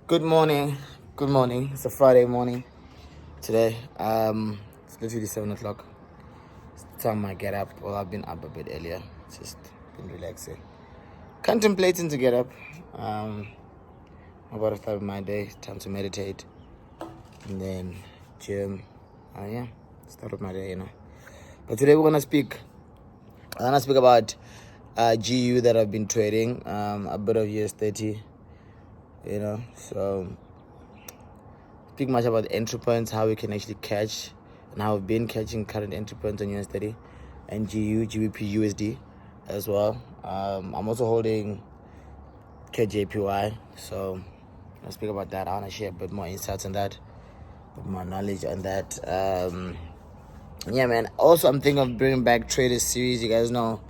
Good morning. Good morning. It's a Friday morning today. It's literally 7 o'clock. It's the time I get up. Well, I've been up a bit earlier. Just been relaxing. Contemplating to get up. I'm about to start my day. Time to meditate. And then gym. Start with my day, But today we're going to speak. I'm going to speak about GU that I've been trading. A bit of US30. So speak much about the entry points, how we can actually catch, and how we've been catching current entry points on US30 and GU, GBP, USD as well. I'm also holding KJPY, so I'll speak about that. I want to share a bit more insights on that, a bit more knowledge on that. Man. Also, I'm thinking of bringing back Trader Series. You guys know,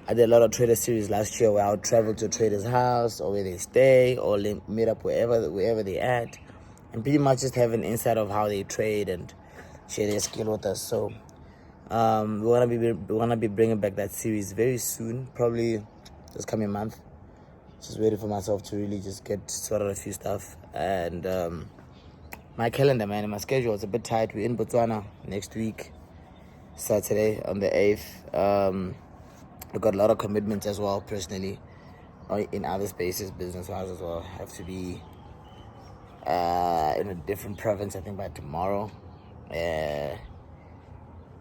I did a lot of trader series last year where I would travel to a trader's house or where they stay or meet up wherever they're at, and pretty much just have an insight of how they trade and share their skill with us. So we're gonna be bringing back that series very soon, probably this coming month. Just waiting for myself to really just get sorted a few stuff, and my calendar, man, and my schedule is a bit tight. We're in Botswana next week, Saturday on the 8th. I've got a lot of commitments as well, personally, in other spaces, business-wise as well. I have to be in a different province, I think, by tomorrow.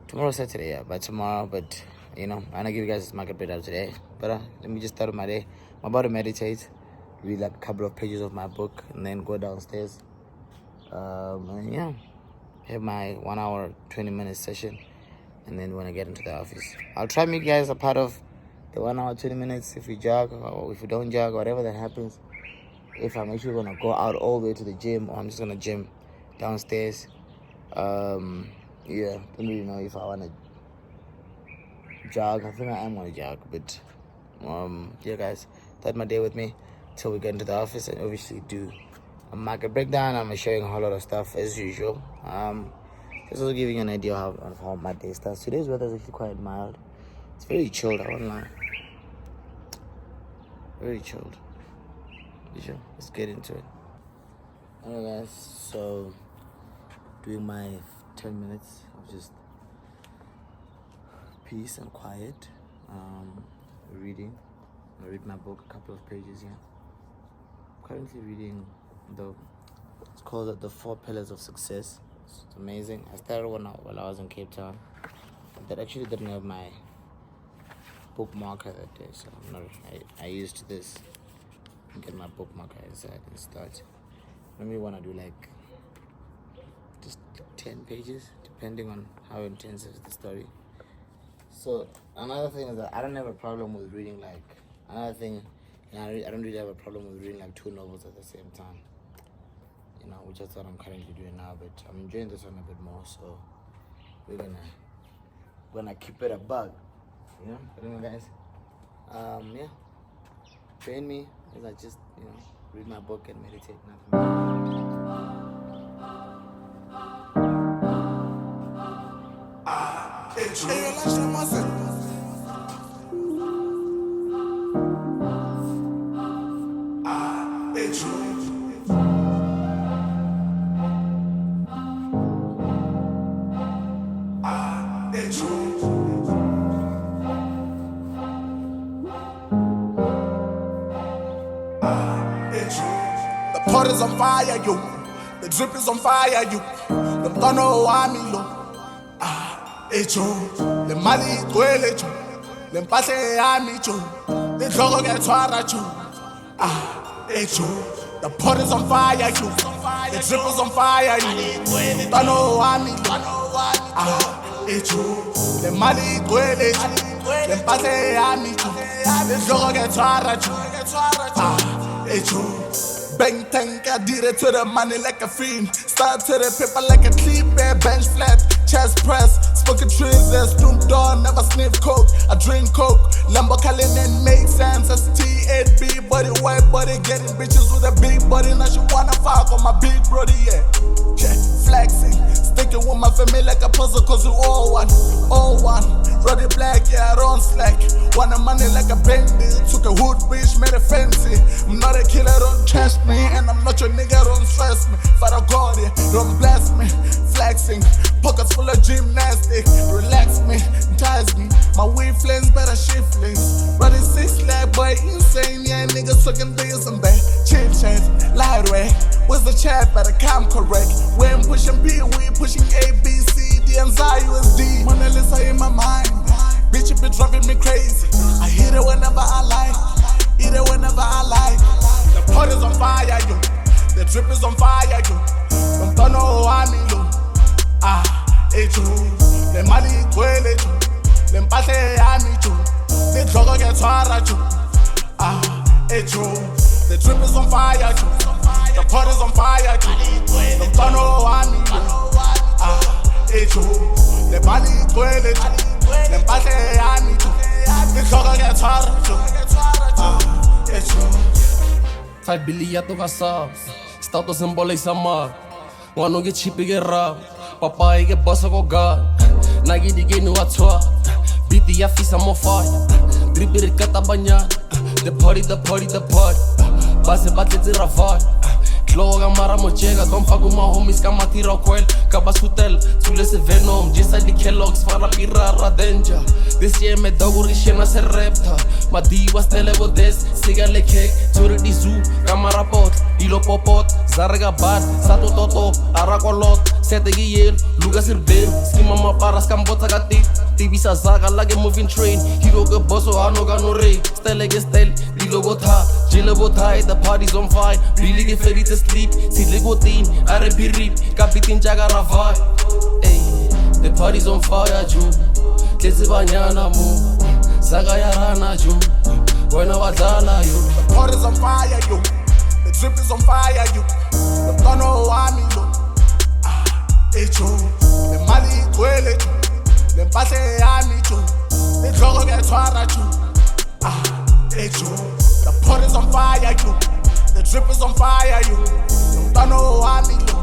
Tomorrow's Saturday, yeah, by tomorrow. But, I'm going to give you guys this market breakdown today. But let me just start with my day. I'm about to meditate, read like a couple of pages of my book, and then go downstairs. Have my 1 hour, 20-minute session. And then when I get into the office, I'll try to meet you guys a part of the 1 hour, 20 minutes if we jog or if we don't jog, whatever that happens. If I'm actually going to go out all the way to the gym, or I'm just going to gym downstairs. Don't really know if I want to jog. I think I am going to jog, but guys, start my day with me till we get into the office and obviously do a market breakdown. I'm showing a whole lot of stuff as usual. Just also giving you an idea of how my day starts. Today's weather is actually quite mild. It's very chilled, I won't lie. Very chilled. Sure? Let's get into it. Alright guys, so doing my 10 minutes of just peace and quiet. Reading. I read my book, a couple of pages here. I'm currently reading it's called The 4 Pillars of Success. It's amazing. I started one out while I was in Cape Town. That actually didn't have my bookmarker that day, so I used this and get my bookmarker inside and start. Maybe want to do like just 10 pages, depending on how intense is the story. So another thing is that I don't have a problem with reading I don't really have a problem with reading like 2 novels at the same time. Which is what I'm currently doing now, but I'm enjoying this one a bit more, so we're gonna keep it a bug. I don't know, guys. Join me as I just, read my book and meditate. The pot is on fire, you. The drip is on fire, you. Them don't know why me low. The money gwele chu. The mpase yami chu. The logo get twara chu. The pot is on fire, you. The drip is on fire, you. Don't know why me low. The money gwele chu. The mpase yami chu. The logo get twara chu. Bang tank, I did it to the money like a fiend. Start to the paper like a clean bear, bench flat, chest press. Spoken trees, Snoop Dogg, never sniff coke. I drink coke, Lambo Kalinin make sense. T8B body, white body, getting bitches with a big body. Now she wanna fuck on my big brody, yeah. Flexing, sticking with my family like a puzzle, cause we all one. Roddy black, yeah, I don't slack. Want the money like a bandit. Took a hood bitch, made it fancy. I'm not a killer, don't test me, and I'm not your nigga, don't stress me. Father God, yeah, don't bless me. Flexing, pockets full of gymnastics. Relax me, entice me. My wavelengths better shift lanes. Running 6 leg, boy, insane. Yeah, niggas sucking this and that. Chip change, light way. What's the chat? Better come correct. When pushing B, we pushing A, B, C, D, and Z, USD. Monhla Lisa in my mind. Bitch, you been driving me crazy. I hit it whenever I like. Eat it whenever I like. The pot is on fire, yo. The drip is on fire, yo. Don't know how I mean, yo. Echo. Le mali kwele, yo. Le mpate yami, yo. Le drogo get swara, yo. Echo. The drip is on fire, yo. The pot is on fire, yo. Don't know how I mean, yo. Echo. Le mali kwele, yo. Le mpate yami, yo. Le drogo get swara, yo. Five billion to gasar, status symbolic sama. Wano get cheap get rap, papa get boss go god. Nagi di genu atwa, biti ya fisa mo fire. Dripper kata banyan, the party. Base bate zira fire. Kloga mara mo chega, don't fuck with my homies, kama tira kwel. Kabas hotel, tule se venom, jisa di Kellogg's, fara pirara danger. This year me doguri shena se repta. Ma diva stele go des, sigale cake, turi di zoo, kamara pot, ilo popot, zarga bar, sato toto, arakolot, sete giyer, luga sirber, skima ma paras kambota gati, tibisa zaga lage moving train, hero ge bosso anoga no rey, stele ge stel, lilo go tha, jile go thai, the party's on fire, really get ready to sleep, sidle go tin, are pirip, kapitin jaga ravai, hey, the party's on fire, Ju. Kesi banyana mu, saga ya rana ju. When I was you. The pot is on fire, yo. The drip is on fire, yo. The don't know how I mean, yo. Echo. The mali kwele, yo. The mpase yami, yo. The drogo get swara, yo. Echo. The pot is on fire, yo. The drip is on fire, yo. The don't know how I mean, yo.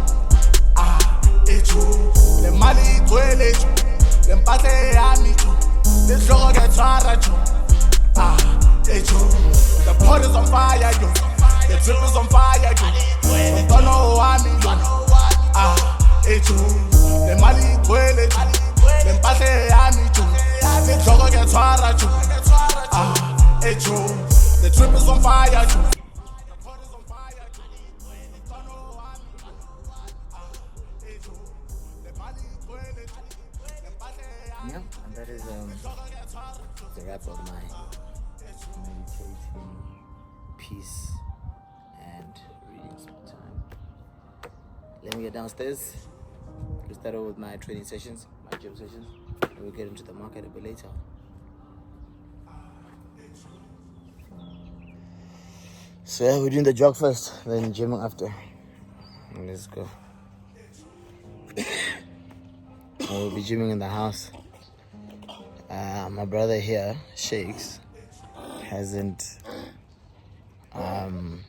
Echo. The mali kwele, yo. The mpase yami, yo. The drogo get swara, yo. Echo. The pot is on fire, yo. The drip is on fire, yo. Don't know how I mean, yo. Echo. The mali kwele, yo. The mpase yami, yo. The drogo get swara, yo. Echo. The drip is on fire, yo. Yeah, and that is the wrap of my meditating, peace, and reading time. Let me get downstairs. We'll start over with my training sessions, my gym sessions, and we'll get into the market a bit later. So yeah, we're doing the jog first, then gym after. Let's go. We'll be gymming in the house. My brother here, Shakes, hasn't. I'm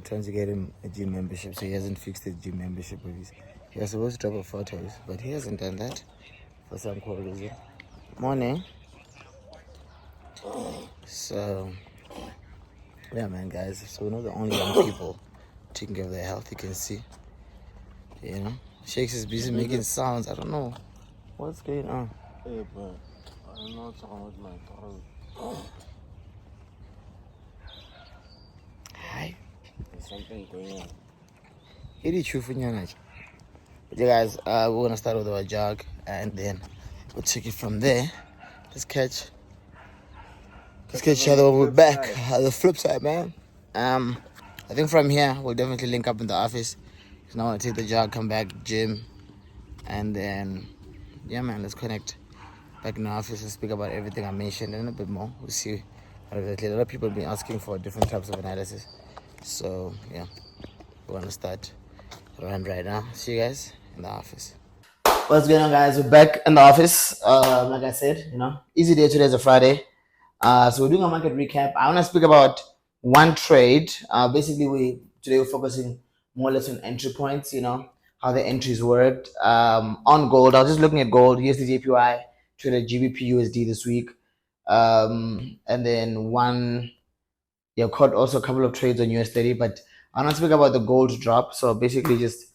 trying to get him a gym membership, so he hasn't fixed his gym membership with his. He was supposed to drop a photos, but he hasn't done that for some cool reason. Morning. So, yeah, man, guys. So we're not the only young people taking care of their health. You can see, you know. Shakes is busy making sounds. I don't know what's going on. Hey, but I don't know what's wrong with my throat. Hi. There's something going on. But yeah, guys, we're gonna start with our jog, and then we'll take it from there. Let's catch each other when we're back. The flip side, man. I think from here we'll definitely link up in the office. So now I want to take the jog, come back, gym, and then yeah, man, let's connect back in the office and speak about everything I mentioned and a bit more. We'll see. A lot of people have been asking for different types of analysis. So yeah, we're gonna start around right now. See you guys in the office. What's going on, guys? We're back in the office. Like I said, easy day. Today's a Friday. So we're doing a market recap. I want to speak about one trade. Basically, today we're focusing more or less on entry points, how the entries worked. On gold, I was just looking at gold, USD JPY, traded GBP USD this week. And then one Yeah, caught also a couple of trades on US30, but I'm not speaking about the gold drop. So basically, just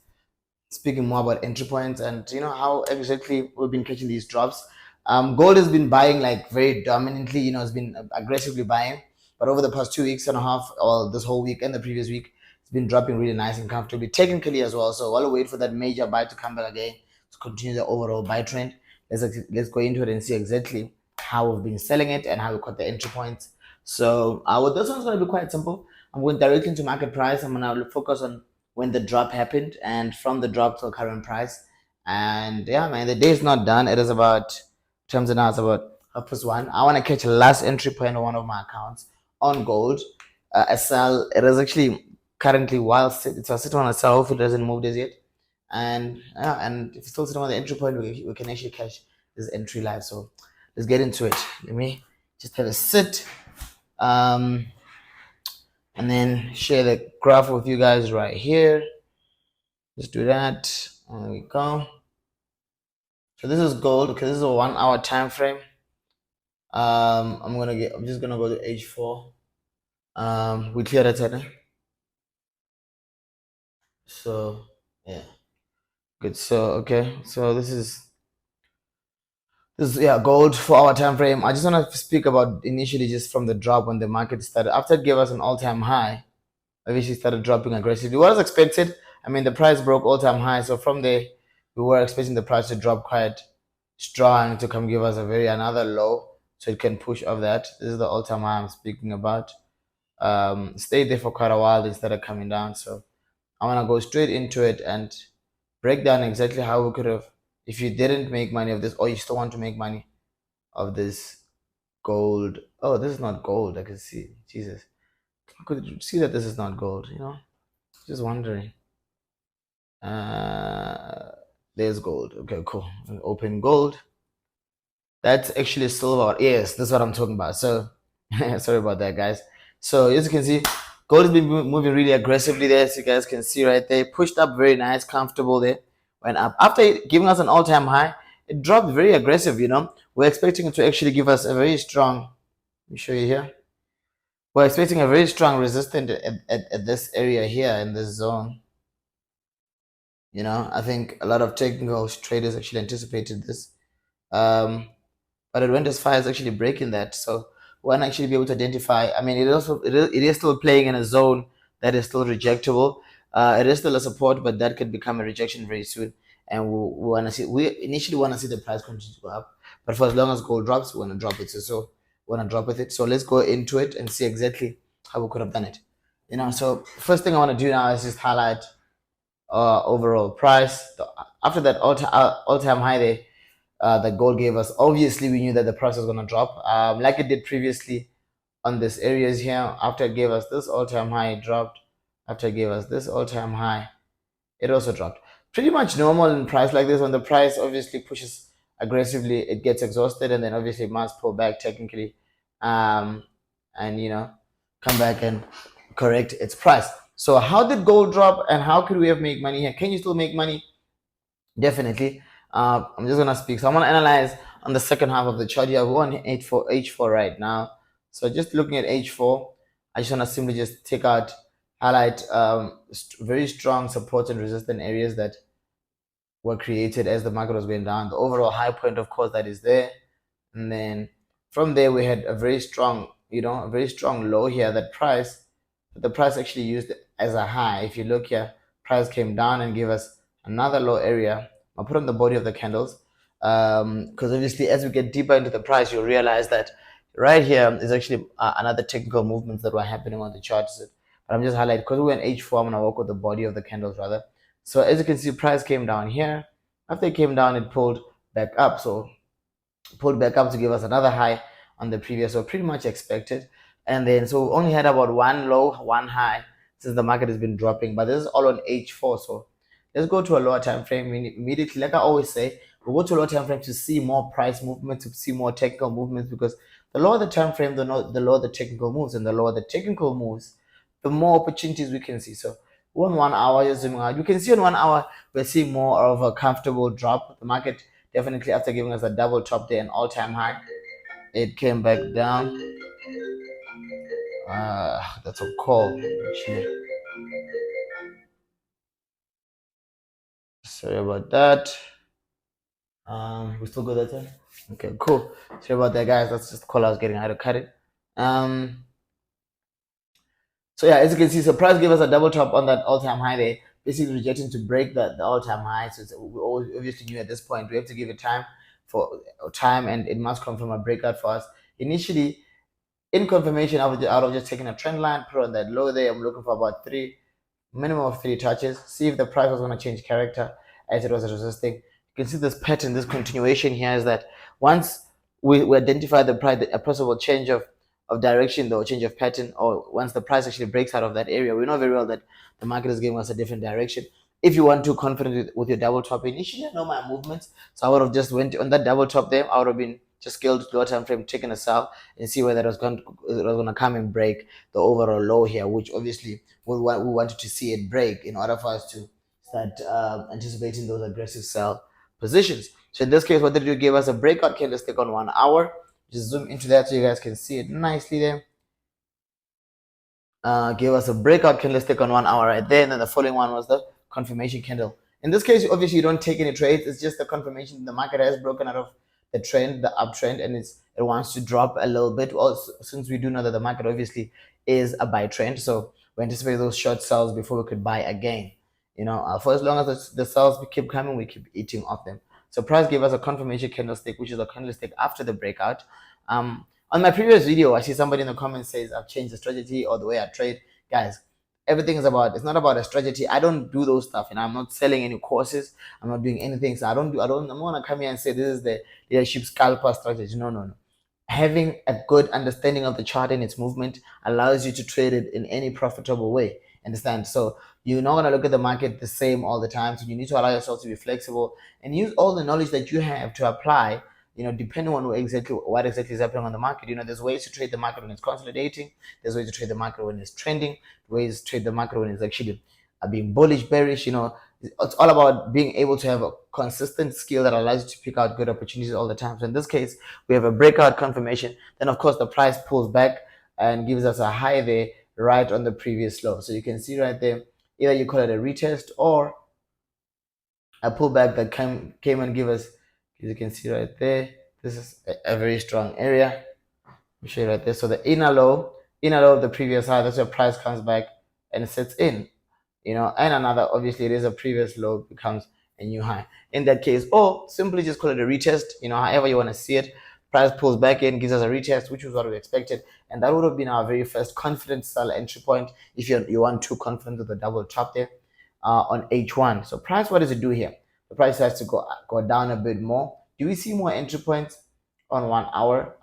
speaking more about entry points and how exactly we've been catching these drops. Gold has been buying like very dominantly. It's been aggressively buying, but over the past 2 weeks and a half, or this whole week and the previous week, it's been dropping really nice and comfortably, technically as well. So while we wait for that major buy to come back again to continue the overall buy trend, let's go into it and see exactly how we've been selling it and how we caught the entry points. So this one's going to be quite simple. I'm going directly into market price. I'm going to focus on when the drop happened and from the drop to current price. And yeah, man, the day is not done. It is about, terms and now it's about 1:30. I want to catch a last entry point on one of my accounts on gold. A sell. It is actually currently while it's sitting on a sell. Hopefully it doesn't move this yet. And and if it's still sitting on the entry point, we can actually catch this entry live. So let's get into it. Let me just have a sit. And then share the graph with you guys right here. Just do that. There we go. So this is gold because this is a 1 hour time frame. I'm just gonna go to H4. We cleared that setting. So yeah. Good. So okay. So this is gold 4 hour time frame. I just want to speak about initially just from the drop when the market started. After it gave us an all-time high, obviously started dropping aggressively. What was expected? I mean, the price broke all-time high, so from there we were expecting the price to drop quite strong to come give us another low, so it can push off that. This is the all-time high I'm speaking about. Stayed there for quite a while instead of coming down. So I want to go straight into it and break down exactly how we could have, if you didn't make money of this, or you still want to make money of this gold. Oh, this is not gold. I can see. Jesus, I could see that this is not gold. Just wondering. There's gold. Okay, cool. Open gold. That's actually silver. Yes, that's what I'm talking about. So sorry about that, guys. So as you can see, gold has been moving really aggressively there. As you guys can see right there, pushed up very nice, comfortable there. Went up after giving us an all-time high. It dropped very aggressive. We're expecting it to actually give us a very strong. Let me show you here. We're expecting a very strong resistance at this area here in this zone. I think a lot of technical traders actually anticipated this. But it went as far as actually breaking that. So one actually be able to identify. I mean, it is still playing in a zone that is still rejectable. It is still a support, but that could become a rejection very soon. And we initially want to see the price continue to go up. But for as long as gold drops, we want to drop it. So we want to drop with it. So let's go into it and see exactly how we could have done it. So first thing I want to do now is just highlight overall price. After that all-time high there, that gold gave us, obviously we knew that the price was going to drop, like it did previously on this areas here. After it gave us this all-time high, it dropped. After it gave us this all-time high, it also dropped. Pretty much normal in price like this. When the price obviously pushes aggressively, it gets exhausted and then obviously it must pull back technically, and come back and correct its price. So how did gold drop and how could we have made money here? Can you still make money? Definitely. I'm just gonna speak. So I'm gonna analyze on the second half of the chart here. We're on H4 right now. So just looking at H4, I just wanna simply just highlight very strong support and resistance areas that were created as the market was going down. The overall high point, of course, that is there, and then from there we had a very strong, low here. The price actually used as a high. If you look here, price came down and gave us another low area. I'll put on the body of the candles, because obviously as we get deeper into the price, you'll realize that right here is actually another technical movements that were happening on the charts. But I'm just highlighting because we're in H4. I'm gonna work with the body of the candles rather. So as you can see, price came down here. After it came down, it pulled back up. So pulled back up to give us another high on the previous, so pretty much expected. And then so we only had about one low, one high since the market has been dropping, but this is all on H4. So let's go to a lower time frame immediately. Like I always say, we go to a lower time frame to see more price movement, to see more technical movements, because the lower the time frame, the lower the technical moves, and the lower the technical moves, the more opportunities we can see. So on 1 hour, just zooming out, you can see in 1 hour we're seeing more of a comfortable drop. The market definitely, after giving us a double top there, an all-time high, it came back down. That's a call. Actually. Sorry about that. We still good that time? Okay, cool. Sorry about that, guys. That's just the call I was getting. I had to cut it. So yeah, as you can see, so price gave us a double top on that all-time high there, basically rejecting to break the all-time high. So we obviously knew at this point we have to give it time and it must confirm a breakout for us. Initially, in confirmation, I would have just taken a trend line, put on that low there. I'm looking for about minimum of 3 touches. See if the price was going to change character as it was resisting. You can see this pattern, this continuation here is that once we identify the price, a possible change of direction, though, change of pattern, or once the price actually breaks out of that area, we know very well that the market is giving us a different direction. If you want to confident with your double top, initially I know my movements, so I would have just went on that double top there. I would have been just scaled to lower time frame, taken a sell, and see whether it was going to come and break the overall low here, which obviously we wanted to see it break in order for us to start anticipating those aggressive sell positions. So in this case, what did you give us? A breakout candlestick on 1 hour. Just zoom into that so you guys can see it nicely there. Gave us a breakout candlestick on 1 hour right there, and then the following one was the confirmation candle. In this case, obviously you don't take any trades. It's just the confirmation the market has broken out of the trend, the uptrend, and it wants to drop a little bit. Also, since we do know that the market obviously is a buy trend, so we anticipate those short sells before we could buy again. For as long as the sells keep coming, we keep eating off them. So price gave us a confirmation candlestick, which is a candlestick after the breakout. On my previous video, I see somebody in the comments says I've changed the strategy or the way I trade. Guys, everything is it's not about a strategy. I don't do those stuff, I'm not selling any courses. I'm not doing anything. So I'm not gonna come here and say this is the leadership scalper strategy. No. Having a good understanding of the chart and its movement allows you to trade it in any profitable way. Understand? So you're not gonna look at the market the same all the time. So you need to allow yourself to be flexible and use all the knowledge that you have to apply, depending on what exactly is happening on the market. There's ways to trade the market when it's consolidating. There's ways to trade the market when it's trending. Ways to trade the market when it's actually being bullish, bearish. It's all about being able to have a consistent skill that allows you to pick out good opportunities all the time. So in this case, we have a breakout confirmation. Then of course the price pulls back and gives us a high there right on the previous low. So you can see right there, either you call it a retest or a pullback that came and give us, as you can see right there, this is a very strong area. Let me show you right there. So the inner low of the previous high, that's where price comes back and sets in, and another, obviously it is a previous low, becomes a new high in that case, or simply just call it a retest, however you want to see it. Price pulls back in, gives us a retest, which was what we expected, and that would have been our very first confident sell entry point if you want too confident with the double top there on H1. So price, what does it do here? The price has to go down a bit more. Do we see more entry points on 1 hour?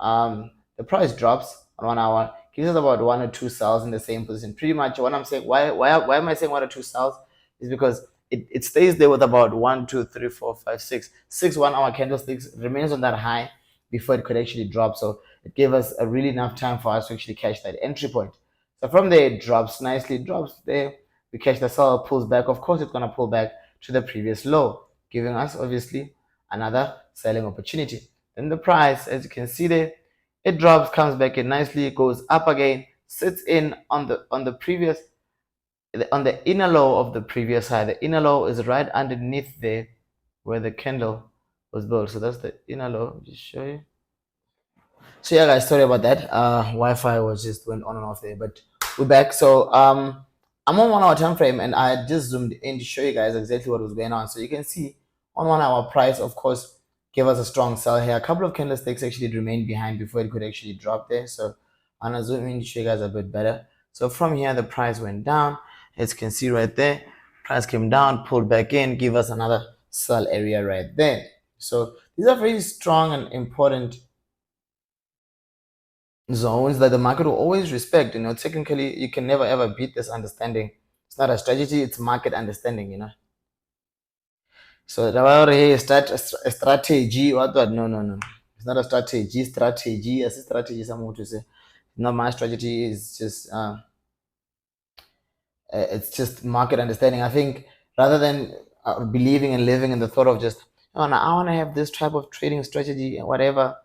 The price drops on 1 hour, gives us about 1 or 2 sells in the same position. Pretty much what I'm saying, why am I saying 1 or 2 sells, is because it stays there with about 1, 2, 3, 4, 5, 6 1 hour candlesticks, remains on that high before it could actually drop. So it gave us a really enough time for us to actually catch that entry point. So from there it drops nicely, drops there, we catch the sell, pulls back. Of course it's going to pull back to the previous low, giving us obviously another selling opportunity. Then the price, as you can see there, it drops, comes back in nicely, goes up again, sits in on the inner low of the previous high. The inner low is right underneath there where the candle was built. So that's the inner low. I'll just show you. So yeah, guys, sorry about that. Wi-Fi was just went on and off there, but we're back. So I'm on 1 hour time frame, and I just zoomed in to show you guys exactly what was going on. So you can see on 1 hour, price, of course, gave us a strong sell here. A couple of candlesticks actually remained behind before it could actually drop there. So I'm gonna zoom in to show you guys a bit better. So from here, the price went down. As you can see right there, price came down, pulled back in, give us another sell area right there. So these are very strong and important zones that the market will always respect. Technically you can never ever beat this understanding. It's not a strategy, it's market understanding. So the strategy, what no, it's not a strategy as a strategy, someone to say. Not my strategy, is just it's just market understanding. I think rather than believing and living in the thought of just, I want to have this type of trading strategy and whatever,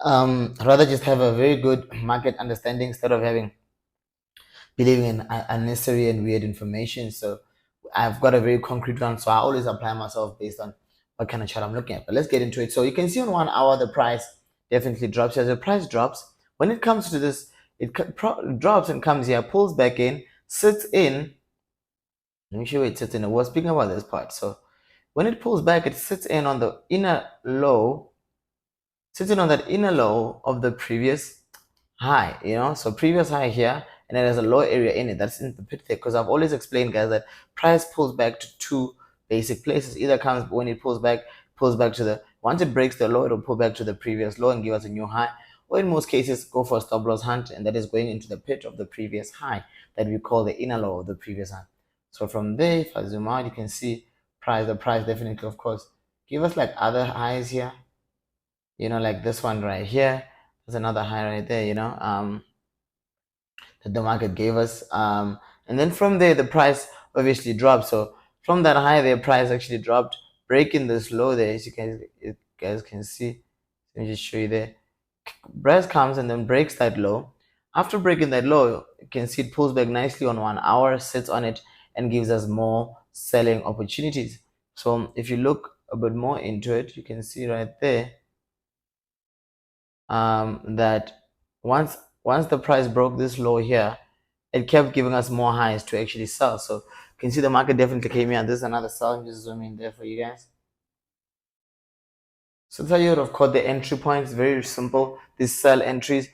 rather just have a very good market understanding instead of believing in unnecessary and weird information. So I've got a very concrete one, so I always apply myself based on what kind of chart I'm looking at. But let's get into it. So you can see on 1 hour the price definitely drops. As the price drops, when it comes to this, it drops and comes here, pulls back in, sits in. Let me show you it sits in. I was speaking about this part. So when it pulls back, it sits in on the inner low, sitting on that inner low of the previous high, so previous high here, and it has a low area in it that's in the pit there, because I've always explained, guys, that price pulls back to two basic places. Either comes when it pulls back to the, once it breaks the low, it'll pull back to the previous low and give us a new high, or in most cases go for a stop loss hunt, and that is going into the pit of the previous high that we call the inner low of the previous high. So from there, if I zoom out, you can see the price definitely, of course, give us like other highs here, like this one right here. There's another high right there, that the market gave us. And then from there, the price obviously dropped. So from that high there, price actually dropped, breaking this low there, as you guys can see. Let me just show you there. Price comes and then breaks that low. After breaking that low, you can see it pulls back nicely on 1 hour, sits on it, and gives us more selling opportunities. So if you look a bit more into it, you can see right there that once the price broke this low here, it kept giving us more highs to actually sell. So you can see the market definitely came here. This is another sell. I'm just zooming in there for you guys. So that's how you would have caught the entry points. Very simple. These sell entries.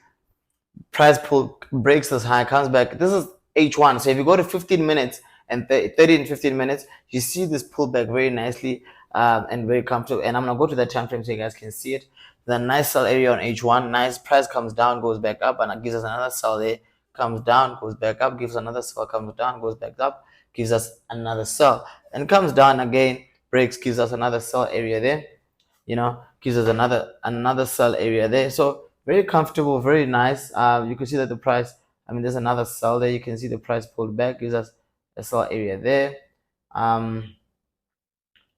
Price pull breaks this high, comes back. This is H1. So if you go to 15 minutes and 30 and 15 minutes, you see this pullback very nicely and very comfortable. And I'm gonna go to that time frame so you guys can see it. The nice sell area on H1, nice. Price comes down, goes back up, and it gives us another sell there. Comes down, goes back up, gives another sell, comes down, goes back up, gives us another sell, and comes down again, breaks, gives us another sell area there. Gives us another sell area there. So very comfortable, very nice. You can see that the price, there's another sell there. You can see the price pulled back, gives us a sell area there.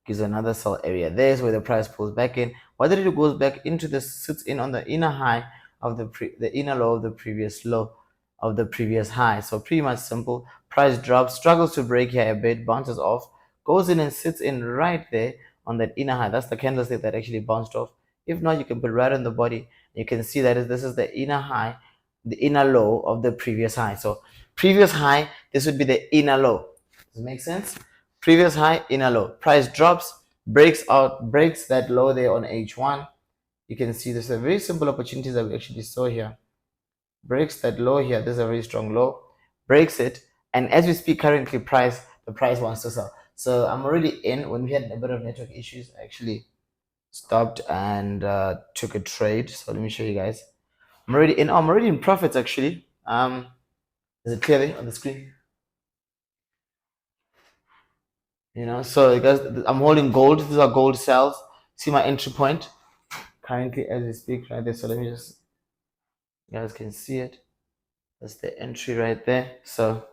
Gives another sell area there. Is where the price pulls back in. What did it goes back into this, sits in on the inner high of the inner low of the previous low of the previous high. So pretty much simple. Price drops, struggles to break here a bit, bounces off, goes in and sits in right there on that inner high. That's the candlestick that actually bounced off. If not, you can put right on the body. You can see that this is the inner high, the inner low of the previous high. So previous high, this would be the inner low. Does it make sense? Previous high, inner low. Price drops, breaks that low there on H1. You can see there's a very simple opportunity that we actually saw here. Breaks that low here. This is a very strong low. Breaks it, and as we speak currently, the price wants to sell. So I'm already in. When we had a bit of network issues, I actually stopped and took a trade. So let me show you guys. I'm already in. I'm already in profits actually. Is it clear there on the screen? So guys, I'm holding gold. These are gold cells. See my entry point currently as we speak right there. So let me just, you guys can see it. That's the entry right there. So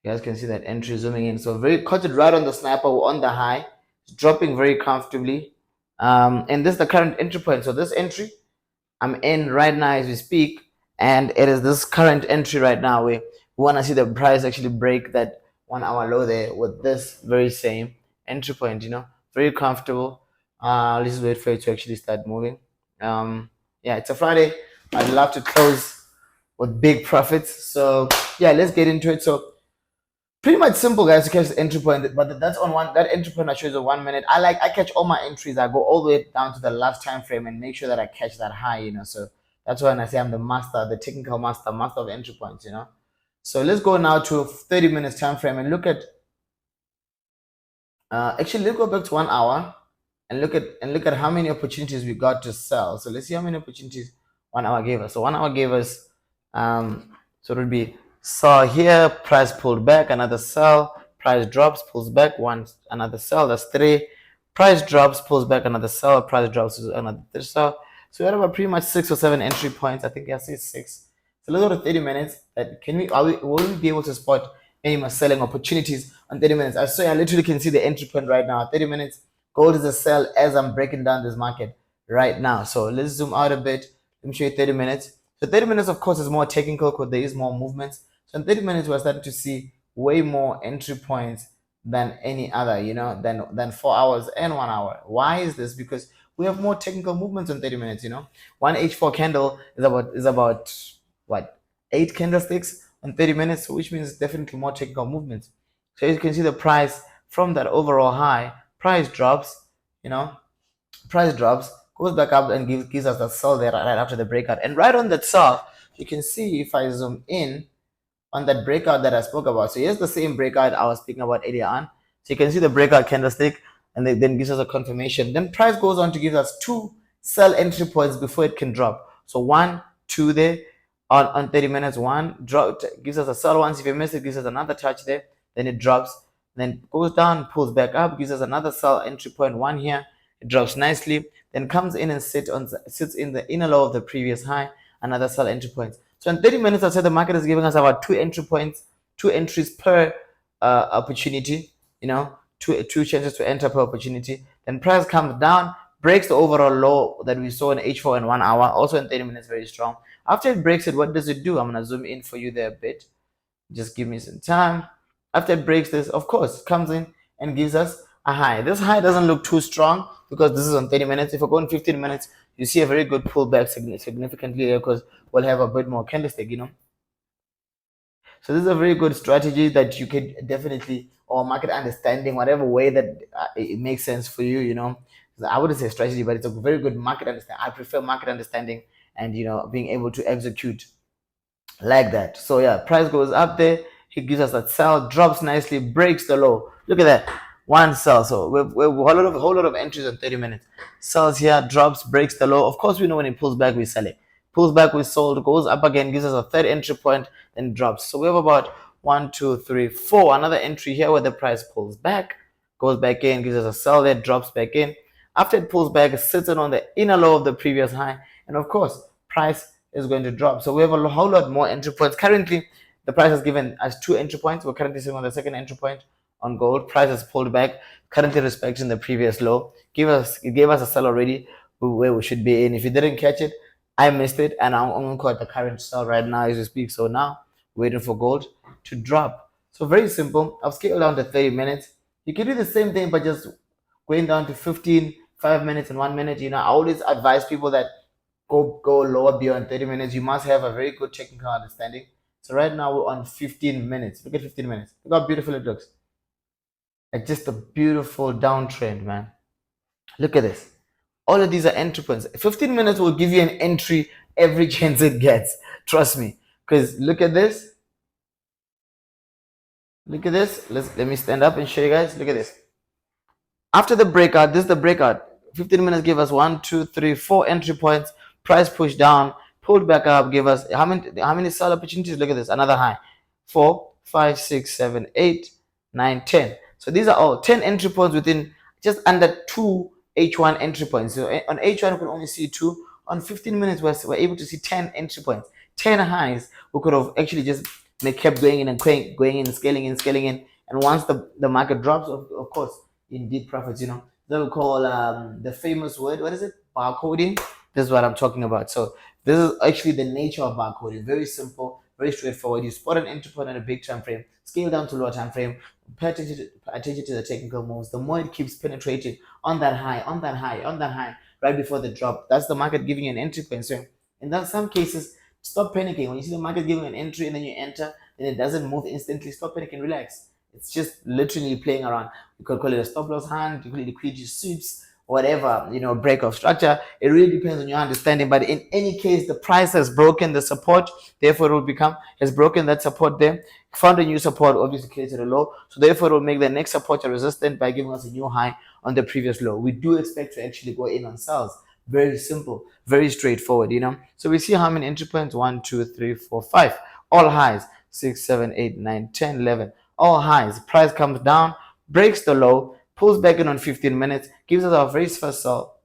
you guys can see that entry zooming in. So very caught it right on the sniper on the high. It's dropping very comfortably. And this is the current entry point. So this entry I'm in right now as we speak, and it is this current entry right now where we want to see the price actually break that 1 hour low there with this very same entry point. Very comfortable. Let's just wait for it to actually start moving. Yeah, it's a Friday. I'd love to close with big profits. So yeah, let's get into it. So pretty much simple, guys, to catch the entry point, but that's on that entry point I show you 1 minute. I catch all my entries. I go all the way down to the last time frame and make sure that I catch that high. So that's when I say I'm the master, the technical master of entry points. So let's go now to 30 minutes time frame and look at actually let's go back to 1 hour and look at how many opportunities we got to sell. So let's see how many opportunities 1 hour gave us. So 1 hour gave us so it would be sell here, price pulled back, another sell, price drops, pulls back, another sell, that's 3. Price drops, pulls back, another sell, price drops, another sell. So we had about pretty much 6 or 7 entry points. I think I see 6. So let's go to 30 minutes. Will we be able to spot any selling opportunities on 30 minutes? I literally can see the entry point right now. 30 minutes, gold is a sell as I'm breaking down this market. right now. So let's zoom out a bit. Let me show you 30 minutes. So 30 minutes, of course, is more technical because there is more movements. So in 30 minutes, we're starting to see way more entry points than any other, than 4 hours and 1 hour. Why is this? Because we have more technical movements in 30 minutes, One H4 candle is about what, 8 candlesticks in 30 minutes, which means definitely more technical movements. So you can see the price from that overall high, price drops, you know, price drops, goes back up and gives us a sell there right after the breakout. And right on that sell, you can see if I zoom in on that breakout that I spoke about. So here's the same breakout I was speaking about earlier on. So you can see the breakout candlestick and then gives us a confirmation. Then price goes on to give us 2 sell entry points before it can drop. So 1, 2 there on 30 minutes. 1 drop gives us a sell once. If you miss it, gives us another touch there. Then it drops. Then goes down, pulls back up, gives us another sell entry point. 1 here. It drops nicely. Then comes in and sits in the inner low of the previous high. Another sell entry point. So in 30 minutes, I said the market is giving us about 2 entry points, 2 entries per opportunity, two chances to enter per opportunity. Then price comes down, breaks the overall low that we saw in H4 in 1 hour, also in 30 minutes, very strong. After it breaks it, what does it do? I'm going to zoom in for you there a bit. Just give me some time. After it breaks this, of course, comes in and gives us a high. This high doesn't look too strong because this is on 30 minutes. If I go in 15 minutes, you see a very good pullback significantly because we'll have a bit more candlestick, So this is a very good strategy that you can definitely, or market understanding, whatever way that it makes sense for you, I wouldn't say strategy, but it's a very good market understanding. I prefer market understanding and, being able to execute like that. So yeah, price goes up there, he gives us that sell, drops nicely, breaks the low. Look at that, 1 sell. So we're a whole lot of entries in 30 minutes. Sells here, drops, breaks the low. Of course, we know when it pulls back, we sell it. Pulls back, we sold, goes up again, gives us a third entry point, then drops. So we have about 1, 2, 3, 4. Another entry here where the price pulls back, goes back in, gives us a sell there, drops back in. After it pulls back, it sits on the inner low of the previous high, and of course, price is going to drop. So we have a whole lot more entry points. Currently, the price has given us 2 entry points. We're currently sitting on the second entry point on gold. Price has pulled back, currently respecting the previous low. It gave us a sell already where we should be in. If you didn't catch it, I missed it, and I'm going to call it the current sell right now as we speak. So now, waiting for gold to drop. So very simple. I've scaled down to 30 minutes. You can do the same thing, but just going down to 15, 5 minutes, and 1 minute. I always advise people that go lower beyond 30 minutes. You must have a very good technical understanding. So right now we're on 15 minutes. Look at 15 minutes. Look how beautiful it looks. Like just a beautiful downtrend, man. Look at this. All of these are entry points. 15 minutes will give you an entry every chance it gets. Trust me. Because look at this. Look at this. Let me stand up and show you guys. Look at this. After the breakout, this is the breakout. 15 minutes give us 1, 2, 3, 4 entry points. Price pushed down, pulled back up, give us how many sell opportunities? Look at this, another high. 4, 5, 6, 7, 8, 9, 10. So these are all 10 entry points within just under 2 H1 entry points. So on H1 we could only see 2. On 15 minutes we're able to see 10 entry points, 10 highs. We could have actually just kept going in and going in, scaling in. And once the market drops, of course, indeed profits, that we call the famous word, what is it, barcoding. This is what I'm talking about. So this is actually the nature of barcoding. Very simple, very straightforward. You spot an entry point on a big time frame, scale down to lower time frame, pay attention to the technical moves. The more it keeps penetrating on that high right before the drop, that's the market giving you an entry point. So in some cases, stop panicking. When you see the market giving an entry and then you enter and it doesn't move instantly, stop panicking, relax. It's just literally playing around. You could call it a stop loss hand, you could call it liquidity sweeps, whatever, break of structure. It really depends on your understanding. But in any case, the price has broken the support, therefore it will has broken that support there, found a new support, obviously created a low. So therefore it will make the next support a resistant by giving us a new high on the previous low. We do expect to actually go in on sells. Very simple, very straightforward, So we see how many entry points? 1, 2, 3, 4, 5. All highs. 6, 7, 8, 9, 10, 11. All highs. Price comes down, breaks the low, pulls back in on 15 minutes, gives us our very first sell.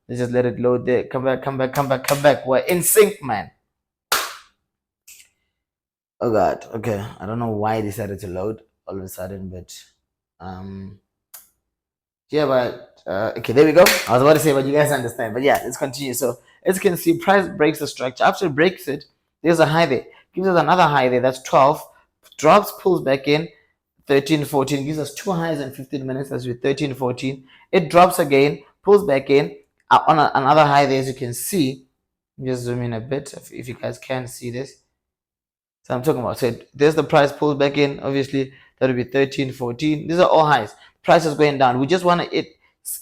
Let's just let it load there. Come back. We're in sync, man. Oh God. Okay. I don't know why it decided to load all of a sudden, but Yeah, but okay, there we go. I was about to say, but you guys understand. But yeah, let's continue. So as you can see, price breaks the structure. After it breaks it, there's a high there. Gives us another high there. That's 12. Drops, pulls back in. 13, 14 gives us two highs in 15 minutes. That's with 13, 14. It drops again, pulls back in on another high there. As you can see, just zoom in a bit if you guys can see this. So I'm talking about. So there's the price pulls back in. Obviously, that would be 13, 14. These are all highs. Price is going down. We just want to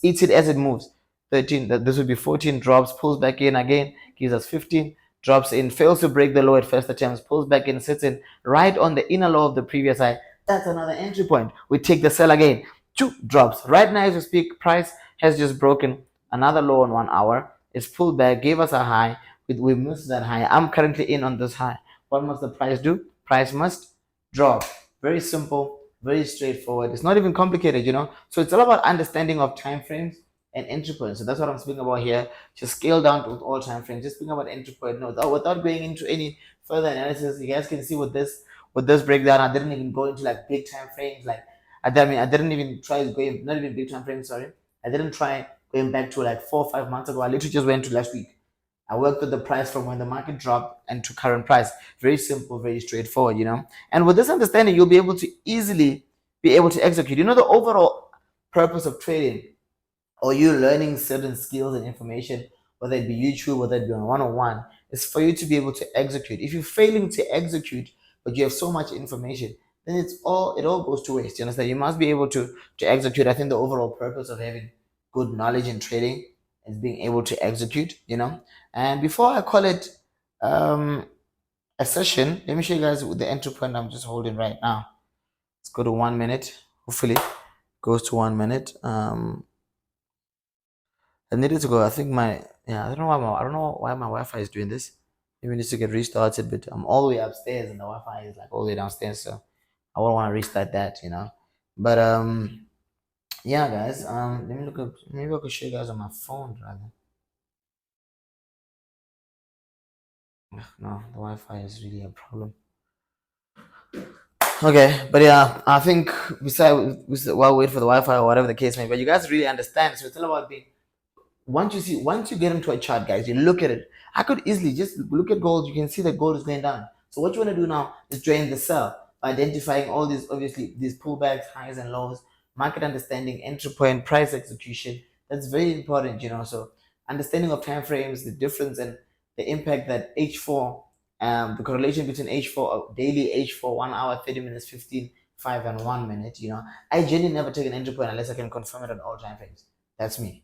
eat it as it moves. 13. This would be 14. Drops, pulls back in again, gives us 15. Drops in, fails to break the low at first attempts, pulls back in, sits in right on the inner low of the previous high. That's another entry point. We take the sell again. Two drops. Right now, as we speak, price has just broken another low on 1 hour. It's pulled back, gave us a high. We missed that high. I'm currently in on this high. What must the price do? Price must drop. Very simple, very straightforward. It's not even complicated, you know. So it's all about understanding of time frames and entry points. So that's what I'm speaking about here. Just scale down to all time frames. Just speaking about entry point. No, without going into any further analysis, you guys can see with this breakdown, I didn't even go into like big time frames. Like I mean, I didn't even try going, not even big time frames. Sorry, I didn't try going back to like 4 or 5 months ago. I literally just went to last week. I worked with the price from when the market dropped and to current price. Very simple, very straightforward, you know. And with this understanding, you'll be able to easily be able to execute. You know, the overall purpose of trading or you learning certain skills and information, whether it be YouTube, whether it be on one-on-one, is for you to be able to execute. If you're failing to execute, but you have so much information, then it all goes to waste. You understand? You must be able to execute. I think the overall purpose of having good knowledge in trading is being able to execute, you know. And before I call it a session, let me show you guys the entry point I'm just holding right now. Let's go to 1 minute. Hopefully, goes to 1 minute. I needed to go. I think I don't know why my Wi-Fi is doing this. Maybe it needs to get restarted, but I'm all the way upstairs and the Wi-Fi is like all the way downstairs, so I won't want to restart that, you know. But yeah, guys. Let me look up. Maybe I could show you guys on my phone rather. No, the Wi-Fi is really a problem. Okay, but yeah, I think while we wait for the Wi-Fi or whatever the case may be, but you guys really understand. So it's all about being once you get into a chart, guys, you look at it. I could easily just look at gold. You can see that gold is going down. So what you want to do now is join the sell by identifying all these, obviously these pullbacks, highs and lows, market understanding, entry point, price execution. That's very important, you know. So understanding of time frames, the difference and the impact that H4, the correlation between H4 daily H4 1 hour, 30 minutes, 15, 5 and 1 minute. You know, I genuinely never take an entry point unless I can confirm it on all time frames. That's me,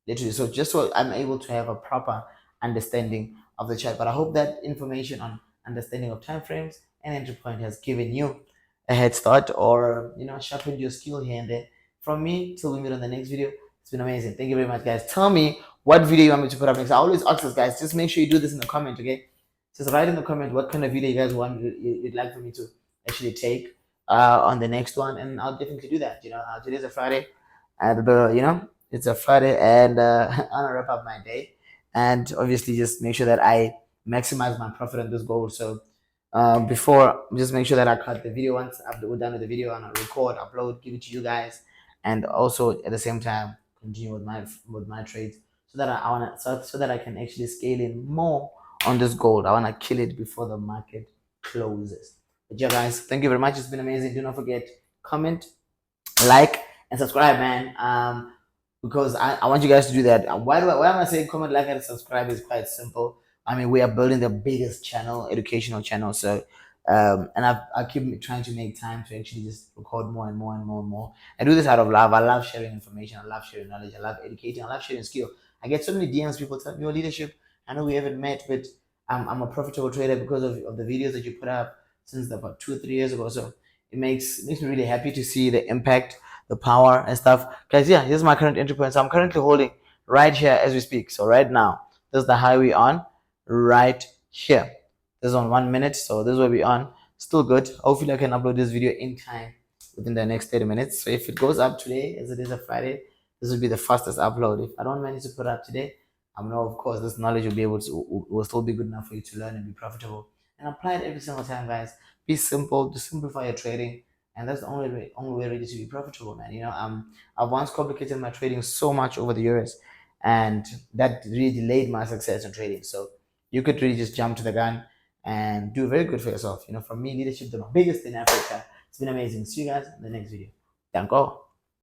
literally. So just so I'm able to have a proper understanding of the chart. But I hope that information on understanding of time frames and entry point has given you a head start, or you know, sharpened your skill here and there. From me till we meet on the next video, it's been amazing. Thank you very much, guys. Tell me what video you want me to put up next. I always ask this, guys. Just make sure you do this in the comment, okay? Just write in the comment what kind of video you guys want you'd like for me to actually take on the next one, and I'll definitely do that. You know, today's a Friday, and you know, it's a Friday, and I want to wrap up my day, and obviously just make sure that I maximize my profit on this goal. So before, just make sure that I cut the video once after we're done with the video, and I record, upload, give it to you guys, and also at the same time continue with my trades, so that I want to so that I can actually scale in more on this gold. I want to kill it before the market closes. But yeah, guys, thank you very much. It's been amazing. Do not forget, comment, like, and subscribe, man. Because I want you guys to do that. Why am I saying comment, like, and subscribe? Is quite simple. I mean, we are building the biggest channel, educational channel. So, and I keep trying to make time to actually just record more and more and more and more. I do this out of love. I love sharing information. I love sharing knowledge. I love educating. I love sharing skill. I get so many DMs. People tell me, your leadership, I know we haven't met, but I'm a profitable trader because of the videos that you put up since about 2 or 3 years ago. So it makes me really happy to see the impact, the power and stuff, guys. Yeah, here's my current entry point. So I'm currently holding right here as we speak. So right now, this is the high we on right here. This is on 1 minute, so this is where we on. Still good. Hopefully I can upload this video in time within the next 30 minutes. So if it goes up today, as it is a Friday, this will be the fastest upload. If I don't manage to put up today, I know, of course, this knowledge will be able to will still be good enough for you to learn and be profitable and apply it every single time, guys. Be simple, to simplify your trading. And that's the only way really to be profitable, man. I've once complicated my trading so much over the years, and that really delayed my success in trading. So you could really just jump to the gun and do very good for yourself. From me, leadership, the biggest in Africa. It's been amazing. See you guys in the next video. Danko.